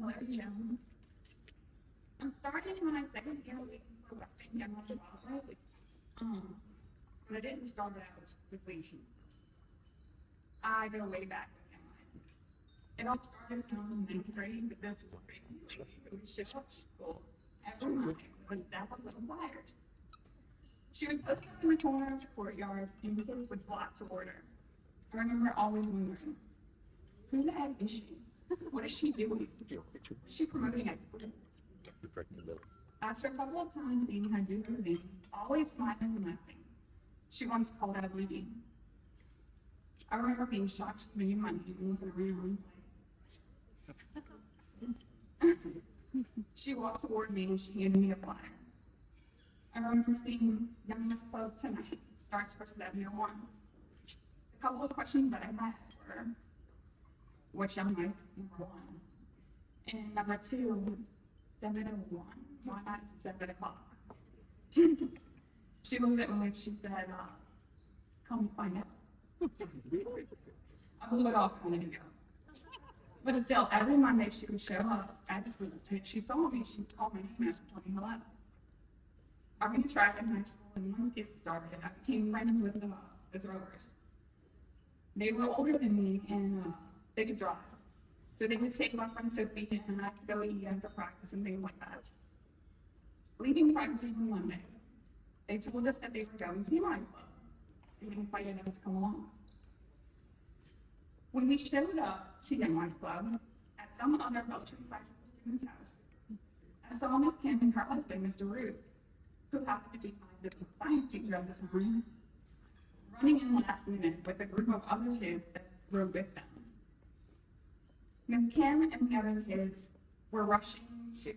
Larry Jones. I'm starting my second year waiting for wedding young Broadway. But I didn't start out with waiting. I go way back with him. It all started in ninth grade, but this is crazy. We shipped up to school every night with several little flyers. She would post them in the corner of the courtyard, and kids would flock toward her. I remember always wondering, who the heck is she? What is she doing? Is she promoting excellence? After a couple of times seeing her do her thing, always smiling and laughing, she once called out my name. I remember being shocked to me my name and looking around. She walked toward me and she handed me a flyer. I remember seeing Young Men's Club tonight starts for 701. A couple of questions that I had were, what's Young Life, number one? And number two, 701, why not 7 o'clock? She looked at me and she said, come find out. I blew it off a minute ago. But still, every Monday she would show up at school, and if she saw me, she'd call my name after 2011. I ran track in high school, and once it started, I became friends with the throwers. They were older than me, and they could drive. So they would take my friend Sophie and I to go eat after practice and things like that. Leaving practice on Monday, they told us that they were going to the Life Club. They invited us to come along. When we showed up to Young Life Club at some other elementary high school student's house, I saw Miss Kim and her husband, Mr. Root, who happened to be my business science teacher at the time, running in last minute with a group of other kids that rode with them. Miss Kim and the other kids were rushing to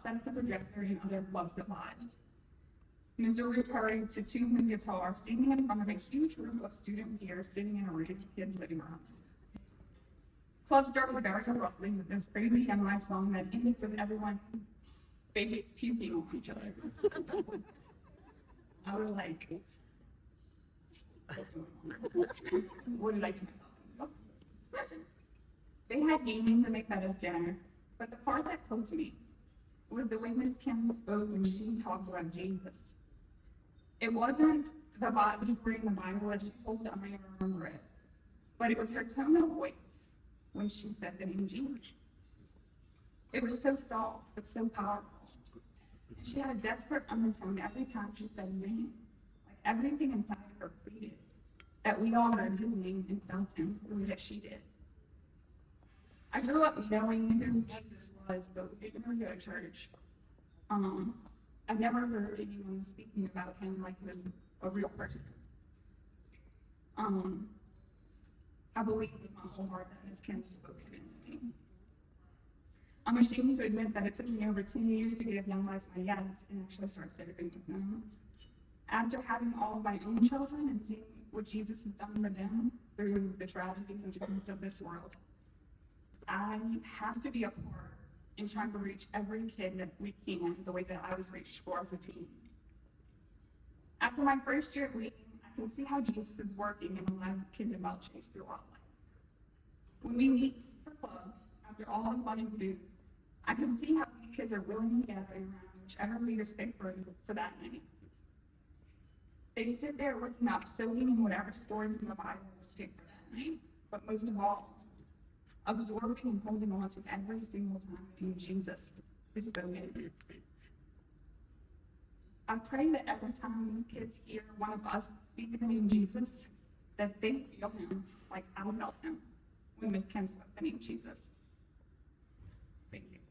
set up the projector and other club supplies. Mr. Root hurried to tune the guitar, standing in front of a huge group of student peers sitting in a random kid's living room. Club started very abruptly with this crazy Young Life song that ended with everyone puking on each other. I was like, what did I do myself? They had games and they fed us dinner, but the part that closed me was the way Miss Kim spoke when she talked about Jesus. It wasn't just reading the Bible as she told them, I remember it, but it was her tone of voice when she said the name Jesus. It was so soft, but so powerful. And she had a desperate undertone every time she said name, like everything inside her pleaded that we all heard his name and felt him the way that she did. I grew up knowing who Jesus was, but we didn't really go to church. I never heard anyone speaking about him like he was a real person. I believe with my whole heart that Ms. Kim spoke him into me. I'm ashamed to admit that it took me over 10 years to give Young Life my yes and actually start serving with them. After having all of my own children and seeing what Jesus has done for them through the tragedies and trials of this world, I have to be a part in trying to reach every kid that we can the way that I was reached for as a teen. After my first year of leading, I can see how Jesus is working in the lives of kids in Belle Chase throughout life. When we meet for club, after all the fun and food, I can see how these kids are willing to gather around whichever leaders pick for that night. They sit there looking up, soaking in whatever story from the Bible is picked for that night, but most of all, absorbing and holding on to every single time in Jesus is spoken. I pray that every time these kids hear one of us speak the name Jesus, that they feel him like I felt him when Miss Kim spoke the name Jesus. Thank you.